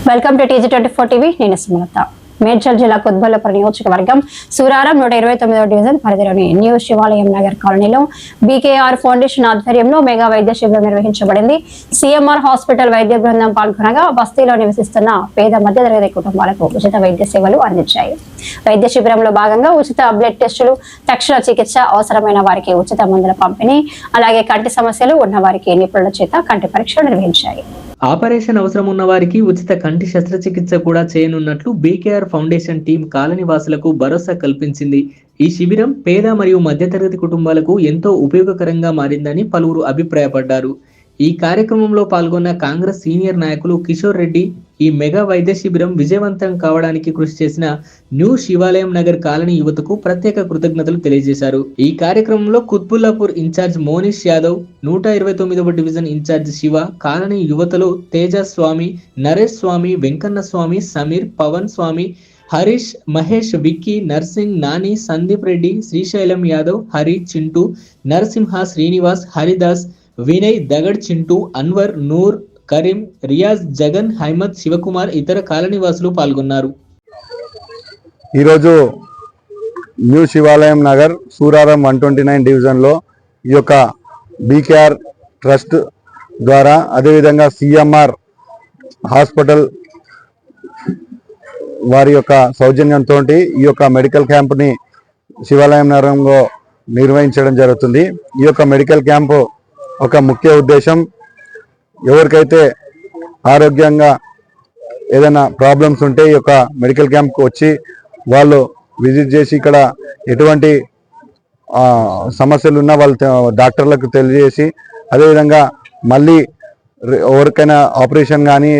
Welcome to TG24 TV. నేను సుమలత. మేడ్చల్ జిల్లా కొత్బల్లాపూర్ నియోజకవర్గం సూరారం 129వ డివిజన్ పరిధిలోని న్యూ శివాలయం నగర్ కాలనీలో BKR ఫౌండేషన్ ఆధ్వర్యంలో మెగా వైద్య శిబిరం నిర్వహించబడింది. CMR హాస్పిటల్ వైద్య బృందం పాల్గొనగా బస్తీలో నివసిస్తున్న పేద మధ్యతరగతి కుటుంబాలకు ఉచిత వైద్య సేవలు అందించాయి. వైద్య శిబిరంలో భాగంగా ఉచిత బ్లడ్ టెస్టులు, తక్షణ చికిత్స, అవసరమైన వారికి ఉచిత మందుల పంపిణీ, అలాగే కంటి సమస్యలు ఉన్న వారికి నిపుణుల చేత కంటి పరీక్షలు నిర్వహించాయి. ఆపరేషన్ అవసరం ఉన్న వారికి ఉచిత కంటి శస్త్రచికిత్స కూడా చేయనున్నట్లు BKR ఫౌండేషన్ టీం కాలనీ వాసులకు భరోసా కల్పించింది. ఈ శిబిరం పేద మరియు మధ్యతరగతి కుటుంబాలకు ఎంతో ఉపయోగకరంగా మారిందని పలువురు అభిప్రాయపడ్డారు. ఈ కార్యక్రమంలో పాల్గొన్న కాంగ్రెస్ సీనియర్ నాయకులు కిషోర్ రెడ్డి ఈ మెగా వైద్య శిబిరం విజయవంతం కావడానికి కృషి చేసిన న్యూ శివాలయం నగర్ కాలనీ యువతకు ప్రత్యేక కృతజ్ఞతలు తెలియజేశారు. ఈ కార్యక్రమంలో కుత్బుల్లాపూర్ ఇన్ఛార్జ్ మోనిష్ యాదవ్, 129వ డివిజన్ ఇన్ఛార్జ్ శివ, కాలనీ యువతలు తేజ స్వామి, నరేష్ స్వామి, వెంకన్న స్వామి, సమీర్, పవన్ స్వామి, హరీష్, మహేష్, విక్కీ, నర్సింగ్, నాని, సందీప్ రెడ్డి, శ్రీశైలం యాదవ్, హరి, చింటూ, నరసింహ, శ్రీనివాస్, హరిదాస్, వినయ్, దగడ్, చింటూ, అన్వర్, నూర్, కరీం, రియాజ్, జగన్, హైమద్, శివకుమార్, ఇతర కాలనీవాసులు పాల్గొన్నారు. ఈరోజు న్యూ శివాలయం నగర్ సూరారం 129 డివిజన్లో ఈ యొక్క BKR ట్రస్ట్ ద్వారా, అదేవిధంగా CMR హాస్పిటల్ వారి యొక్క సౌజన్యంతో ఈ యొక్క మెడికల్ క్యాంప్ని శివాలయం నగరంలో నిర్వహించడం జరుగుతుంది. ఈ యొక్క మెడికల్ క్యాంపు ఒక ముఖ్య ఉద్దేశం, ఎవరికైతే ఆరోగ్యంగా ఏదైనా ప్రాబ్లమ్స్ ఉంటే ఈ యొక్క మెడికల్ క్యాంప్కి వచ్చి వాళ్ళు విజిట్ చేసి ఇక్కడ ఎటువంటి సమస్యలు ఉన్నా వాళ్ళు డాక్టర్లకు తెలియజేసి, అదేవిధంగా మళ్ళీ ఎవరికైనా ఆపరేషన్ కానీ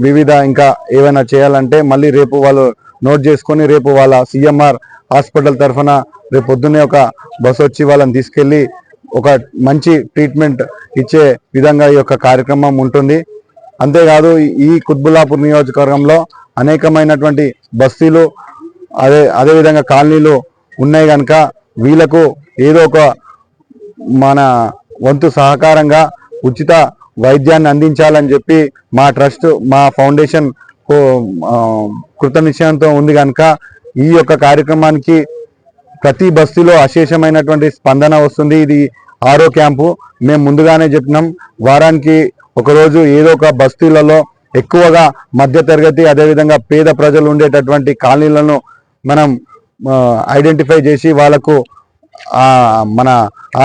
వివిధ ఇంకా ఏమైనా చేయాలంటే మళ్ళీ రేపు వాళ్ళు నోట్ చేసుకొని రేపు వాళ్ళ CMR హాస్పిటల్ తరఫున రేపు పొద్దున్నే ఒక బస్సు వచ్చి వాళ్ళని తీసుకెళ్ళి ఒక మంచి ట్రీట్మెంట్ ఇచ్చే విధంగా ఈ యొక్క కార్యక్రమం ఉంటుంది. అంతేకాదు ఈ కుత్బుల్లాపూర్ నియోజకవర్గంలో అనేకమైనటువంటి బస్తీలు అదేవిధంగా కాలనీలు ఉన్నాయి కనుక వీళ్ళకు ఏదో ఒక మన వంతు సహకారంగా ఉచిత వైద్యాన్ని అందించాలని చెప్పి మా ట్రస్ట్, మా ఫౌండేషన్ కృత నిశ్చయంతో ఉంది కనుక ఈ యొక్క కార్యక్రమానికి ప్రతి బస్తీలో అశేషమైనటువంటి స్పందన వస్తుంది. ఇది 6వ క్యాంపు. మేము ముందుగానే చెప్పినాం, వారానికి ఒకరోజు ఏదో ఒక బస్తీలలో ఎక్కువగా మధ్యతరగతి అదేవిధంగా పేద ప్రజలు ఉండేటటువంటి కాలనీలను మనం ఐడెంటిఫై చేసి వాళ్ళకు మన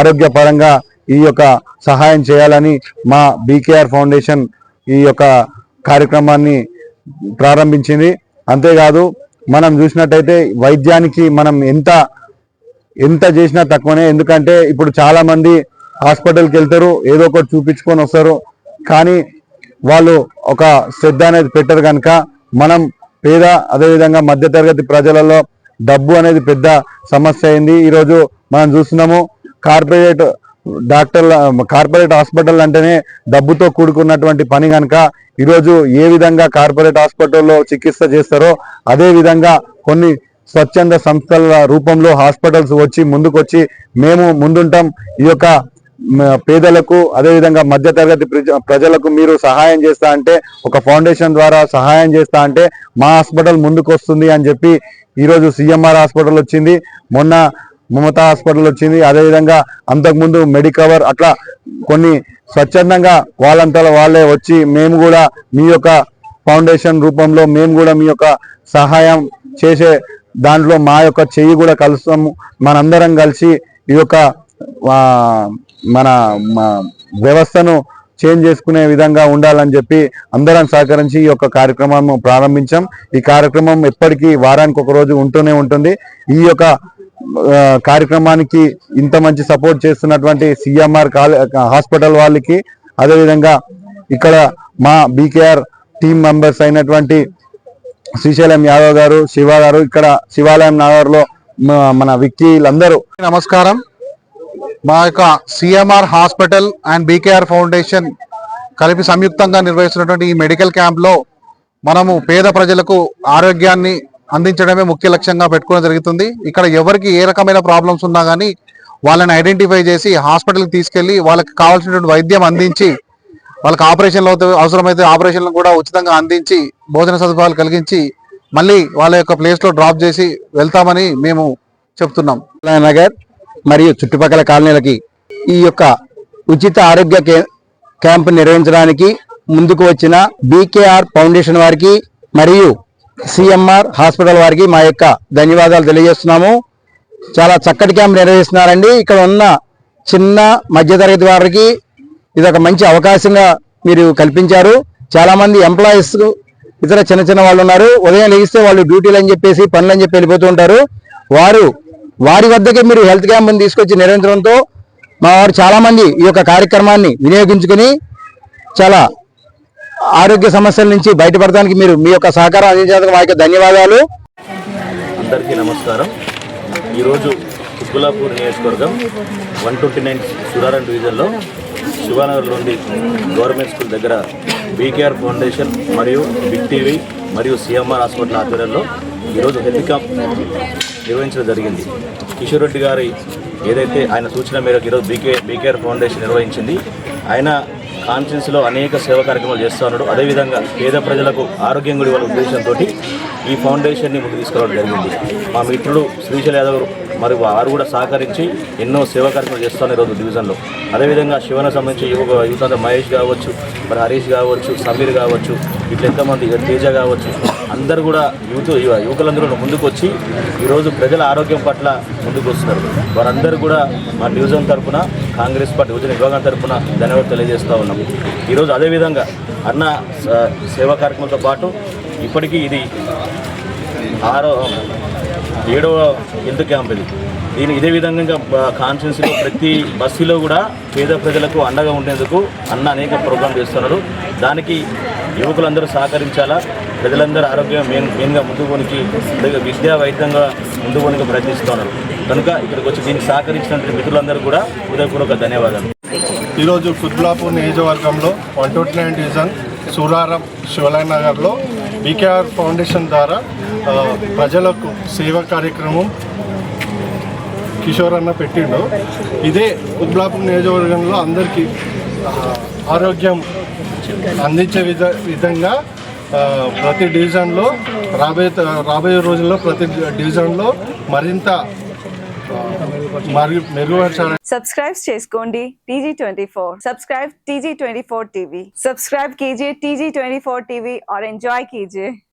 ఆరోగ్యపరంగా ఈ యొక్క సహాయం చేయాలని మా BKR ఫౌండేషన్ ఈ యొక్క కార్యక్రమాన్ని ప్రారంభించింది. అంతేకాదు మనం చూసినట్టయితే వైద్యానికి మనం ఎంత చేసినా తక్కువనే. ఎందుకంటే ఇప్పుడు చాలా మంది హాస్పిటల్కి వెళ్తారు, ఏదో ఒకటి చూపించుకొని వస్తారు, కానీ వాళ్ళు ఒక శ్రద్ధ అనేది పెట్టరు కనుక మనం పేద అదేవిధంగా మధ్యతరగతి ప్రజలలో డబ్బు అనేది పెద్ద సమస్య అయింది. ఈరోజు మనం చూస్తున్నాము, కార్పొరేట్ హాస్పిటల్ అంటేనే డబ్బుతో కూడుకున్నటువంటి పని కనుక ఈరోజు ఏ విధంగా కార్పొరేట్ హాస్పిటల్లో చికిత్స చేస్తారో అదే విధంగా కొన్ని స్వచ్ఛంద సంస్థల రూపంలో హాస్పిటల్స్ వచ్చి ముందుకొచ్చి మేము ముందుంటాం, ఈ యొక్క పేదలకు అదేవిధంగా మధ్యతరగతి ప్రజలకు మీరు సహాయం చేస్తా అంటే, ఒక ఫౌండేషన్ ద్వారా సహాయం చేస్తా అంటే మా హాస్పిటల్ ముందుకు వస్తుంది అని చెప్పి ఈరోజు CMR హాస్పిటల్ వచ్చింది, మొన్న మమతా హాస్పిటల్ వచ్చింది, అదేవిధంగా అంతకుముందు మెడికవర్, అట్లా కొన్ని స్వచ్ఛందంగా వాళ్ళంతా వాళ్ళే వచ్చి మేము కూడా మీ యొక్క ఫౌండేషన్ రూపంలో మేము కూడా మీ యొక్క సహాయం చేసే దాంట్లో మా యొక్క చెయ్యి కూడా కలుస్తాము, మనందరం కలిసి ఈ యొక్క మన వ్యవస్థను చేంజ్ చేసుకునే విధంగా ఉండాలని చెప్పి అందరం సహకరించి ఈ యొక్క కార్యక్రమం ప్రారంభించాం. ఈ కార్యక్రమం ఎప్పటికీ వారానికి ఒక రోజు ఉంటూనే ఉంటుంది. ఈ యొక్క కార్యక్రమానికి ఇంత మంచి సపోర్ట్ చేస్తున్నటువంటి CMR హాస్పిటల్ వాళ్ళకి, అదేవిధంగా ఇక్కడ మా BKR టీమ్ మెంబర్స్ అయినటువంటి శ్రీశైలం యాదవ్ గారు, శివ గారు, ఇక్కడ శివాలయం నగర్లో మన విక్కీలందరూ నమస్కారం. మా యొక్క CMR hospital and BKR foundation కలిపి సంయుక్తంగా నిర్వహిస్తున్నటువంటి ఈ మెడికల్ క్యాంప్లో మనము పేద ప్రజలకు ఆరోగ్యాన్ని అందించడమే ముఖ్య లక్ష్యంగా పెట్టుకోవడం జరుగుతుంది. ఇక్కడ ఎవరికి ఏ రకమైన ప్రాబ్లమ్స్ ఉన్నా కానీ వాళ్ళని ఐడెంటిఫై చేసి హాస్పిటల్కి తీసుకెళ్లి వాళ్ళకి కావాల్సినటువంటి వైద్యం అందించి, వాళ్ళకి ఆపరేషన్లు అవసరమైతే ఆపరేషన్లు కూడా ఉచితంగా అందించి భోజన సదుపాయాలు కలిగించి మళ్ళీ వాళ్ళ యొక్క ప్లేస్లో డ్రాప్ చేసి వెళ్తామని మేము చెప్తున్నాం. నగర్ మరియు చుట్టుపక్కల కాలనీలకి ఈ యొక్క ఉచిత ఆరోగ్య క్యాంపు నిర్వహించడానికి ముందుకు వచ్చిన బీకేఆర్ ఫౌండేషన్ వారికి మరియు సిఎంఆర్ హాస్పిటల్ వారికి మా యొక్క ధన్యవాదాలు తెలియజేస్తున్నాము. చాలా చక్కటి క్యాంప్ నిర్వహిస్తున్నారండి. ఇక్కడ ఉన్న చిన్న మధ్యతరగతి వారికి ఇది ఒక మంచి అవకాశంగా మీరు కల్పించారు. చాలా మంది ఎంప్లాయీస్ ఇతర చిన్న చిన్న వాళ్ళు ఉన్నారు. ఉదయం లెగిస్తే వాళ్ళు డ్యూటీలు అని చెప్పేసి పనులు అని చెప్పి వెళ్ళిపోతూ ఉంటారు. వారి వద్దకే మీరు హెల్త్ క్యాంప్ని తీసుకొచ్చి నిర్వహించడంతో మా వారు చాలా మంది ఈ యొక్క కార్యక్రమాన్ని వినియోగించుకుని చాలా ఆరోగ్య సమస్యల నుంచి బయటపడడానికి మీరు మీ యొక్క సహకారం అందించేందుకు మా యొక్క ధన్యవాదాలు. అందరికీ నమస్కారం. ఈరోజు కుత్బుల్లాపూర్ నియోజకవర్గం 129 సురారం డివిజన్లో శివానగర్లోని గవర్నమెంట్ స్కూల్ దగ్గర బీకేఆర్ ఫౌండేషన్ మరియు బిగ్ టీవీ మరియు సిఎంఆర్ హాస్పిటల్ ఆధ్వర్యంలో ఈరోజు హెల్త్ క్యాంప్ నిర్వహించడం జరిగింది. కిషోర్ రెడ్డి గారి ఏదైతే ఆయన సూచన మేరకు ఈరోజు బీకేఆర్ ఫౌండేషన్ నిర్వహించింది. ఆయన కాన్స్టిట్యున్సీలో అనేక సేవా కార్యక్రమాలు చేస్తూ ఉన్నాడు. అదేవిధంగా పేద ప్రజలకు ఆరోగ్యం కూడా వాళ్ళ ఉద్దేశంతో ఈ ఫౌండేషన్ని ముందుకు తీసుకురావడం జరిగింది. మా మిత్రుడు శ్రీశైల యాదవ్ మరియు వారు కూడా సహకరించి ఎన్నో సేవా కార్యక్రమాలు చేస్తున్నారు ఈరోజు డివిజన్లో. అదేవిధంగా శివన సంబంధించి యువత మహేష్ కావచ్చు, మరి హరీష్ కావచ్చు, సమీర్ కావచ్చు, ఇట్లా ఎంతమంది తేజ కావచ్చు, అందరూ కూడా యువకులందరూ ముందుకు వచ్చి ఈరోజు ప్రజల ఆరోగ్యం పట్ల ముందుకు వస్తున్నారు. వారందరూ కూడా మా డివిజన్ తరఫున కాంగ్రెస్ పార్టీ డివిజన్ విభాగం తరఫున ధన్యవాదాలు తెలియజేస్తూ ఉన్నాం. ఈరోజు అదేవిధంగా అన్న సేవా కార్యక్రమంతో పాటు ఇప్పటికీ ఇది 7వ హెల్త్ క్యాంప్ ఇది. ఇదే విధంగా కాన్స్టిట్యున్సీలో ప్రతి బస్సులో కూడా పేద ప్రజలకు అండగా ఉండేందుకు అన్న అనేక ప్రోగ్రాం చేస్తున్నారు. దానికి యువకులందరూ సహకరించాలా, ప్రజలందరూ ఆరోగ్యం మెయిన్గా ముందుకోనికి విద్యా వైద్యంగా ముందుకోనికి ప్రయత్నిస్తున్నారు. కనుక ఇక్కడికి వచ్చి దీనికి సహకరించినటువంటి మిత్రులందరూ కూడా హృదయపూర్వక ధన్యవాదాలు. ఈరోజు కుత్బుల్లాపూర్ నియోజకవర్గంలో 129 డివిజన్ సూరారం శివలయ నగర్లో బీకేఆర్ ఫౌండేషన్ ద్వారా ప్రజలకు సేవా కార్యక్రమం కిషోర్ అన్న పెట్టిండు. ఇదే కుత్బుల్లాపూర్ నియోజకవర్గంలో అందరికీ ఆరోగ్యం అందించే విధంగా ప్రతి డివిజన్లో రాబోయే రోజుల్లో ప్రతి డివిజన్లో మరింత మెరుగుపరచాలని. సబ్స్క్రైబ్ చేసుకోండి TG24. Subscribe TG24 TV. Subscribe कीजिए TG24 TV और एंजॉय कीजिए.